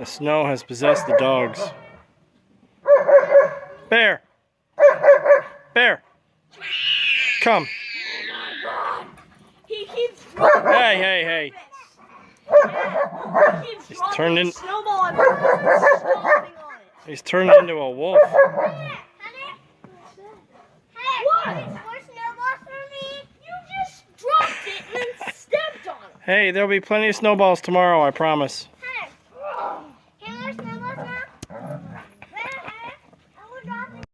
The snow has possessed the dogs. Bear! Bear! Come. He keeps dropping. Hey. He keeps He's dropping turned a in. snowball on purpose and stomping on it. He's turned into a wolf. What? More snowballs for me? You just dropped it and then stepped on it. Hey, there'll be plenty of snowballs tomorrow, I promise.